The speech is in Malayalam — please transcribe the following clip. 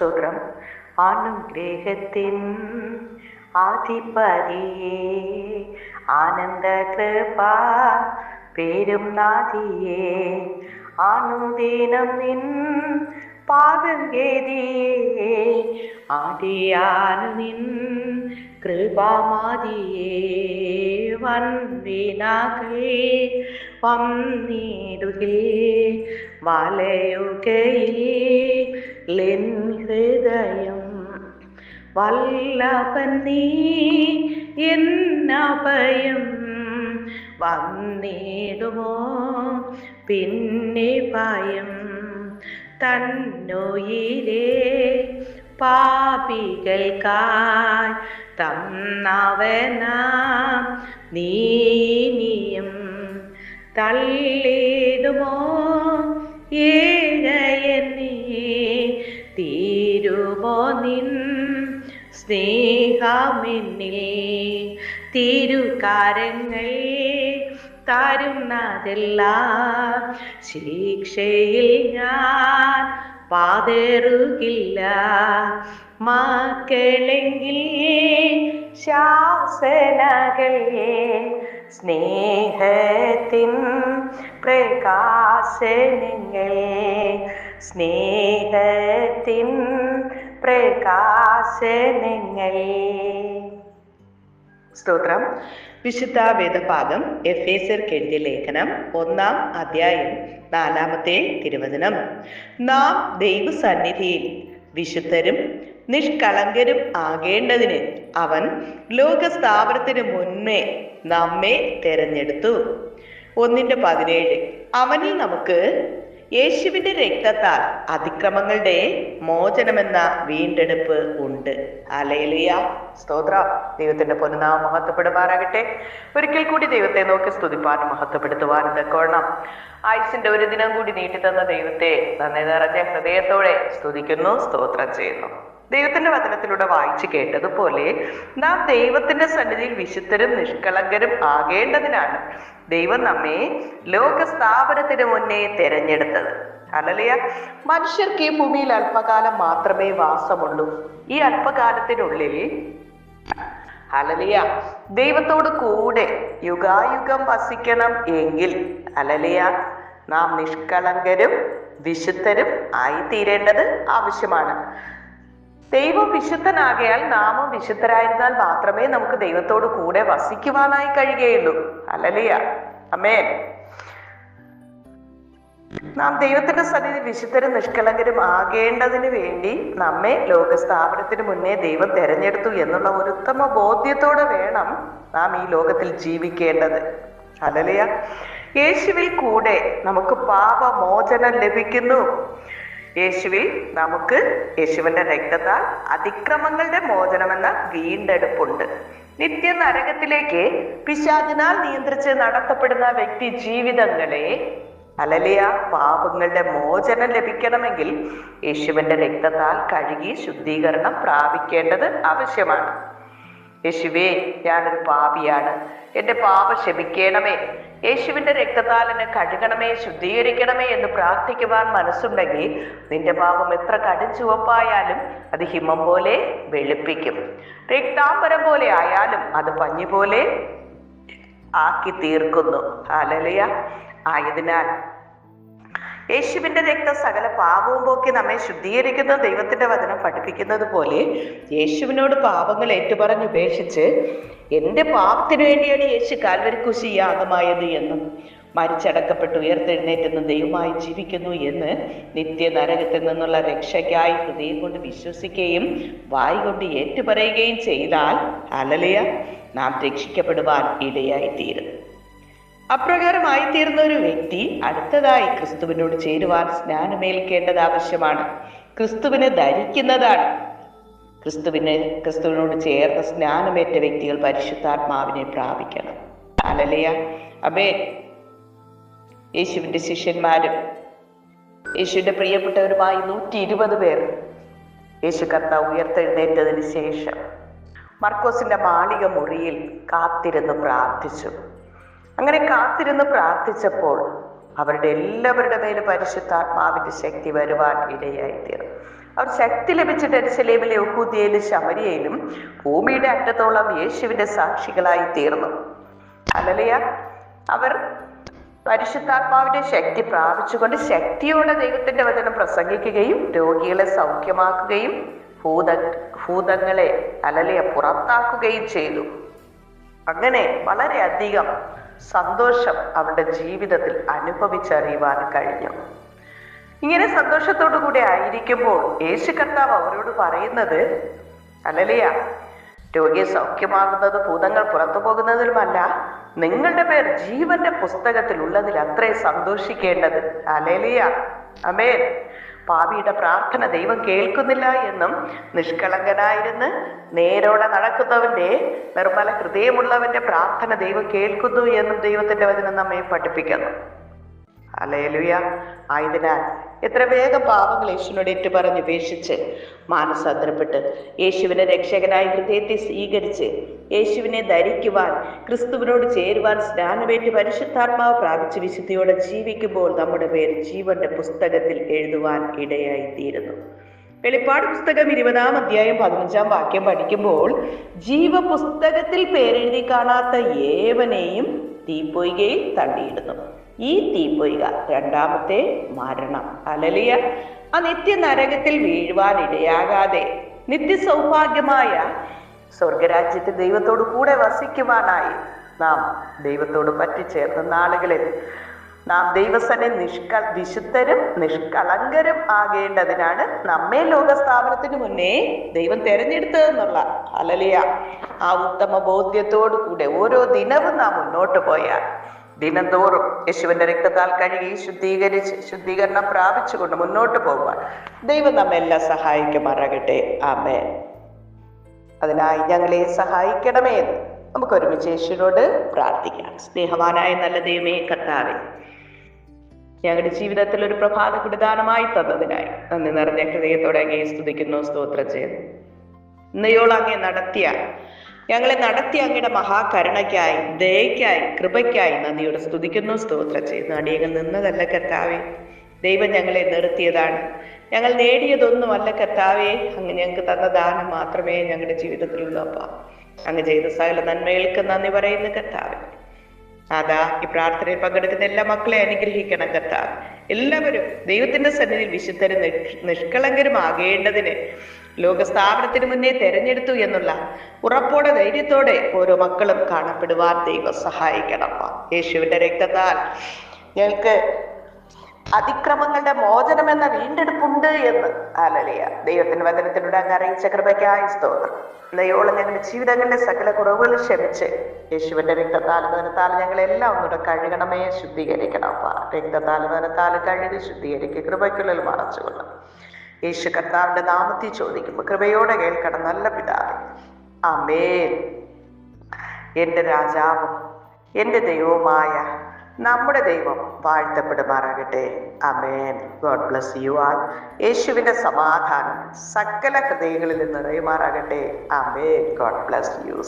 സ്തോത്രം. അനുഗ്രഹത്തിൻ ആധിപതിയേ, ആനന്ദ കൃപ പേരും നാദിയേ, അനുദിനം നിൻ പാദം ഗതിയേ, ആദിയാനു നിൻ കൃപാമാതിയേ, വൻവിനാകൾ വന്നിടുകേ വലയുകയിൽ എൻ ഹൃദയം. വല്ലഭൻ നീ എന്നഭയം, വന്നിടുമോ പിന്നെ ഭയം. തന്നുയിരേ പാപികൾക്കായി തന്നവനാം നീനിയും, തള്ളിടുമോ ഏഴയെന്നേ, തീരുമോ നിൻ സ്നേഹമെന്നിൽ. തിരുകാരങ്ങൾ തരുന്നതെല്ലാം ശിക്ഷയിൽ ഞാൻ പാതേറുകില്ല. മക്കളെങ്കിൽ ശാസനകൾ സ്നേഹത്തിൻ പ്രകാശനങ്ങൾ, സ്നേഹത്തിൻ പ്രകാശനങ്ങൾ. സ്തോത്രം. വിശുദ്ധ വേദഭാഗം എഫേസ്യർക്ക് എഴുതിയ ലേഖനം 1-ാം അധ്യായം 4-ാമത്തെ തിരുവചനം. നാം ദൈവസന്നിധിയിൽ വിശുദ്ധരും നിഷ്കളങ്കരും ആകേണ്ടതിന് അവൻ ലോകസ്ഥാപനത്തിന് മുന്നേ നമ്മെ തെരഞ്ഞെടുത്തു. 1:17. അവനിൽ നമുക്ക് യേശുവിന്റെ രക്തത്താൽ അതിക്രമങ്ങളുടെ മോചനമെന്ന വീണ്ടെടുപ്പ് ഉണ്ട്. ഹല്ലേലൂയ. സ്തോത്രം. ദൈവത്തിന്റെ പൊന്നുനാമം മഹത്വപ്പെടുമാറാകട്ടെ. ഒരിക്കൽ കൂടി ദൈവത്തെ നോക്കി സ്തുതിപ്പാനും മഹത്വപ്പെടുത്തുവാനും തക്കവണ്ണം ആയുസിന്റെ ഒരു ദിനം കൂടി നീട്ടിത്തന്ന ദൈവത്തെ നന്ദി നിറഞ്ഞ ഹൃദയത്തോടെ സ്തുതിക്കുന്നു, സ്തോത്രം ചെയ്യുന്നു. ദൈവത്തിന്റെ വചനത്തിലൂടെ വായിച്ചു കേട്ടതുപോലെ നാം ദൈവത്തിന്റെ സന്നിധിയിൽ വിശുദ്ധരും നിഷ്കളങ്കരും ആകേണ്ടതിനാണ് ദൈവം നമ്മെ ലോകസ്ഥാപനത്തിന് മുന്നേ തെരഞ്ഞെടുത്തത്. ഹല്ലേലൂയ. മനുഷ്യർക്ക് ഈ ഭൂമിയിൽ അല്പകാലം മാത്രമേ വാസമുള്ളൂ. ഈ അല്പകാലത്തിനുള്ളിൽ ഹല്ലേലൂയ ദൈവത്തോട് കൂടെ യുഗായുഗം വസിക്കണം എങ്കിൽ ഹല്ലേലൂയ നാം നിഷ്കളങ്കരും വിശുദ്ധരും ആയിത്തീരേണ്ടത് ആവശ്യമാണ്. ദൈവം വിശുദ്ധനാകയാൽ നാമും വിശുദ്ധരായിരുന്നാൽ മാത്രമേ നമുക്ക് ദൈവത്തോട് കൂടെ വസിക്കുവാനായി കഴിയുകയുള്ളൂ. ഹല്ലേലൂയ. ആമേൻ. നാം ദൈവത്തിന്റെ സന്നിധി വിശുദ്ധരും നിഷ്കളങ്കരും ആകേണ്ടതിന് വേണ്ടി നമ്മെ ലോകസ്ഥാപനത്തിന് മുന്നേ ദൈവം തെരഞ്ഞെടുത്തു എന്നുള്ള ഒരു ഉത്തമ ബോധ്യത്തോടെ വേണം നാം ഈ ലോകത്തിൽ ജീവിക്കേണ്ടത്. ഹല്ലേലൂയ. യേശുവിൽ കൂടെ നമുക്ക് പാപമോചനം ലഭിക്കുന്നു. യേശുവിൽ നമുക്ക് യേശുവിന്റെ രക്തത്താൽ അതിക്രമങ്ങളുടെ മോചനമെന്ന വീണ്ടെടുപ്പുണ്ട്. നിത്യ നരകത്തിലേക്ക് പിശാചിനാൽ നിയന്ത്രിച്ച് നടത്തപ്പെടുന്ന വ്യക്തി ജീവിതങ്ങളെ ഹല്ലേലൂയ പാപങ്ങളുടെ മോചനം ലഭിക്കണമെങ്കിൽ യേശുവിന്റെ രക്തത്താൽ കഴുകി ശുദ്ധീകരണം പ്രാപിക്കേണ്ടത് ആവശ്യമാണ്. യേശുവേ, ഞാനൊരു പാപിയാണ്, എന്റെ പാപം ക്ഷമിക്കണമേ, യേശുവിന്റെ രക്തത്താൽ എന്നെ കഴുകണമേ, ശുദ്ധീകരിക്കണമേ എന്ന് പ്രാർത്ഥിക്കുവാൻ മനസ്സുണ്ടെങ്കിൽ നിന്റെ പാപം എത്ര കടുംചുവപ്പായാലും അത് ഹിമം പോലെ വെളുപ്പിക്കും. രക്താംബരം പോലെ ആയാലും അത് പഞ്ഞി പോലെ ആക്കി തീർക്കുന്നു. ഹല്ലേലൂയ. ആയതിനാൽ യേശുവിന്റെ രക്തം സകല പാപവും പോക്കി നമ്മെ ശുദ്ധീകരിക്കുന്ന ദൈവത്തിന്റെ വചനം പഠിപ്പിക്കുന്നത് പോലെ യേശുവിനോട് പാപങ്ങൾ ഏറ്റുപറഞ്ഞ് ഉപേക്ഷിച്ച് എന്റെ പാപത്തിന് വേണ്ടിയാണ് യേശു കാൽവരി കുരിശിൽ യാഗമായത് എന്നും മരിച്ചടക്കപ്പെട്ട് ഉയർത്തെഴുന്നേറ്റെന്ന് ദൈവമായി ജീവിക്കുന്നു എന്ന് നിത്യ നരകത്തിൽ നിന്നുള്ള രക്ഷയ്ക്കായി ഹൃദയം കൊണ്ട് വിശ്വസിക്കുകയും വായ് കൊണ്ട് ഏറ്റുപറയുകയും ചെയ്താൽ ഹല്ലേലൂയ നാം രക്ഷിക്കപ്പെടുവാൻ ഇടയായി തീരും. അപ്രകാരമായി തീർന്ന ഒരു വ്യക്തി അടുത്തതായി ക്രിസ്തുവിനോട് ചേരുവാൻ സ്നാനമേൽക്കേണ്ടത് ആവശ്യമാണ്. ക്രിസ്തുവിനെ ധരിക്കുന്നതാണ്. ക്രിസ്തുവിനോട് ചേർന്ന് സ്നാനമേറ്റ വ്യക്തികൾ പരിശുദ്ധാത്മാവിനെ പ്രാപിക്കണം. ഹല്ലേലൂയ. ആമേൻ. യേശുവിന്റെ ശിഷ്യന്മാരും യേശുവിന്റെ പ്രിയപ്പെട്ടവരുമായി 120 പേർ യേശു കർത്താവ് ഉയർത്തെഴുന്നേറ്റതിന് ശേഷം മർക്കോസിന്റെ മാളിക മുറിയിൽ കാത്തിരുന്ന് പ്രാർത്ഥിച്ചു. അങ്ങനെ കാത്തിരുന്ന് പ്രാർത്ഥിച്ചപ്പോൾ അവരുടെ എല്ലാവരുടെ മേൽ പരിശുദ്ധാത്മാവിന്റെ ശക്തി വരുവാൻ ഇടയായി തീർന്നു. അവർ ശക്തി ലഭിച്ചിട്ട് യെരൂശലേമിലും യഹൂദ്യയിലും ശമര്യയിലും ഭൂമിയുടെ അറ്റത്തോളം യേശുവിന്റെ സാക്ഷികളായി തീർന്നു. ഹല്ലേലൂയ. അവർ പരിശുദ്ധാത്മാവിന്റെ ശക്തി പ്രാപിച്ചുകൊണ്ട് ശക്തിയോടെ ദൈവത്തിന്റെ വചനം പ്രസംഗിക്കുകയും രോഗികളെ സൗഖ്യമാക്കുകയും ഭൂതങ്ങളെ ഹല്ലേലൂയ പുറത്താക്കുകയും ചെയ്തു. അങ്ങനെ വളരെയധികം സന്തോഷം അവരുടെ ജീവിതത്തിൽ അനുഭവിച്ചറിയുവാൻ കഴിഞ്ഞു. ഇങ്ങനെ സന്തോഷത്തോടു കൂടി ആയിരിക്കുമ്പോൾ യേശു കർത്താവ് അവരോട് പറയുന്നത്, ഹല്ലേലൂയ, രോഗിയെ സൗഖ്യമാകുന്നത് ഭൂതങ്ങൾ പുറത്തു പോകുന്നതിലുമല്ല, നിങ്ങളുടെ പേർ ജീവന്റെ പുസ്തകത്തിൽ ഉള്ളതിൽ അത്രേ സന്തോഷിക്കേണ്ടത്. ഹല്ലേലൂയ, ആമേൻ. പാപിയുടെ പ്രാർത്ഥന ദൈവം കേൾക്കുന്നില്ല എന്നും നിഷ്കളങ്കനായിരുന്ന് നേരോടെ നടക്കുന്നവന്റെ നിർമ്മല ഹൃദയമുള്ളവന്റെ പ്രാർത്ഥന ദൈവം കേൾക്കുന്നു എന്നും ദൈവത്തിന്റെ വചനം നമ്മെ പഠിപ്പിക്കുന്നു. ഹല്ലേലൂയ. ആയതിനാൽ എത്ര വേഗം പാപങ്ങൾ യേശുവിനോട് ഏറ്റുപറഞ്ഞ് ഉപേക്ഷിച്ച് മാനസാന്തരപ്പെട്ട് യേശുവിനെ രക്ഷകനായി ഹൃദയത്തെ സ്വീകരിച്ച് യേശുവിനെ ധരിക്കുവാൻ, ക്രിസ്തുവിനോട് ചേരുവാൻ സ്നാനമേറ്റ് പരിശുദ്ധാത്മാവ് പ്രാപിച്ച് വിശുദ്ധിയോടെ ജീവിക്കുമ്പോൾ നമ്മുടെ പേര് ജീവന്റെ പുസ്തകത്തിൽ എഴുതുവാൻ ഇടയായിത്തീരുന്നു. വെളിപ്പാട് പുസ്തകം 20-ാം അധ്യായം 15-ാം വാക്യം പഠിക്കുമ്പോൾ, ജീവപുസ്തകത്തിൽ പേരെഴുതി കാണാത്ത ഏവനെയും തീപ്പൊയ്കയിൽ തള്ളിയിടുന്നു. ഈ തീപ്പൊയ്ക രണ്ടാമത്തെ മരണം. ഹല്ലേലൂയ. ആ നിത്യ നരകത്തിൽ വീഴുവാൻ ഇടയാകാതെ നിത്യസൗഭാഗ്യമായ സ്വർഗരാജ്യത്തിൽ ദൈവത്തോടു കൂടെ വസിക്കുവാനായി നാം ദൈവത്തോട് പറ്റിച്ചേർന്ന നാളുകളിൽ നാം ദൈവസന്നിധി വിശുദ്ധരും നിഷ്കളങ്കരും ആകേണ്ടതിനാണ് നമ്മെ ലോകസ്ഥാപനത്തിന് മുന്നേ ദൈവം തെരഞ്ഞെടുത്തതെന്നുള്ള ഹല്ലേലൂയ ആ ഉത്തമ ബോധ്യത്തോടു കൂടെ ഓരോ ദിനവും നാം മുന്നോട്ട് പോയാൽ ദിനംതോറും യേശുവിന്റെ രക്തത്താൽ കഴുകി ശുദ്ധീകരിച്ച് ശുദ്ധീകരണം പ്രാപിച്ചുകൊണ്ട് മുന്നോട്ട് പോകുവാൻ ദൈവം നമ്മെല്ലാം സഹായിക്കുമാറാകട്ടെ. ആമേൻ. അതിനായി ഞങ്ങളെ സഹായിക്കണമേ എന്ന് നമുക്ക് ഒരുമിച്ച് യേശുവിനോട് പ്രാർത്ഥിക്കാം. സ്നേഹവാനായ നല്ല ദൈവമേ കർത്താവേ, ഞങ്ങളുടെ ജീവിതത്തിൽ ഒരു പ്രഭാത കുടിദാനമായി തന്നതിനായി നന്ദി നിറഞ്ഞ ഹൃദയത്തോടെ അങ്ങയെ സ്തുതിക്കുന്നു, സ്തോത്രം ചെയ്യുന്നു. ഇന്നയോളം അങ്ങേ ഞങ്ങളെ നടത്തിയ അങ്ങയുടെ മഹാകരുണയ്ക്കായി, ദയയ്ക്കായി, കൃപയ്ക്കായി നന്ദിയോടെ സ്തുതിക്കുന്നു, സ്തോത്രം ചെയ്യുന്നു. അടിയങ്ങൾ നിന്നതല്ല കർത്താവേ, ദൈവം ഞങ്ങളെ നിർത്തിയതാണ്. ഞങ്ങൾ നേടിയതൊന്നുമല്ല കർത്താവേ, അങ്ങ് ഞങ്ങൾക്ക് തന്ന ദാനം മാത്രമേ ഞങ്ങളുടെ ജീവിതത്തിലുള്ളൂ. അപ്പ അങ്ങ് ചെയ്ത സകല നന്മകൾക്ക് നന്ദി പറയുന്നു കർത്താവേ. അതാ ഈ പ്രാർത്ഥനയിൽ പങ്കെടുക്കുന്ന എല്ലാ മക്കളെ അനുഗ്രഹിക്കണം കർത്താവ്. എല്ലാവരും ദൈവത്തിന്റെ സന്നിധിയിൽ വിശുദ്ധരും നിഷ്കളങ്കരും ആകേണ്ടതിന് ലോകസ്ഥാപനത്തിന് മുന്നേ തെരഞ്ഞെടുത്തു എന്നുള്ള ഉറപ്പോടെ ധൈര്യത്തോടെ ഓരോ മക്കളും കാണപ്പെടുവാൻ ദൈവം സഹായിക്കണം. യേശുവിന്റെ രക്തത്താൽ ഞങ്ങൾക്ക് അതിക്രമങ്ങളുടെ മോചനം എന്ന വീണ്ടെടുപ്പുണ്ട് എന്ന് ഹല്ലേലൂയ ദൈവത്തിന്റെ വചനത്തിലൂടെ അങ്ങ് അറിയിച്ച കൃപയ്ക്കായി സ്തോത്രം. ദൈവോളം ഞങ്ങളുടെ ജീവിതങ്ങളുടെ സകല കുറവുകൾ ക്ഷമിച്ച് യേശുവിന്റെ രക്തത്താൽ ഞങ്ങളെല്ലാം ഒന്നുകൂടെ കഴുകണമേ, ശുദ്ധീകരിക്കണം. രക്തത്താൽ കഴുകി ശുദ്ധീകരിക്കുക, കൃപയ്ക്കുള്ളിൽ മറച്ചുകൊള്ളും. യേശു കർത്താവിന്റെ നാമത്തിൽ ചോദിക്കുമ്പോൾ കൃപയോടെ കേൾക്കണം നല്ല പിതാവേ. ആമേൻ. എൻ്റെ രാജാവും എൻ്റെ ദൈവവുമായ നമ്മുടെ ദൈവം വാഴ്ത്തപ്പെടുമാറാകട്ടെ. ആമേൻ. God bless you all. യേശുവിന്റെ സമാധാനം സകല ഹൃദയങ്ങളിൽ നിറയുമാറാകട്ടെ. ആമേൻ. God bless U.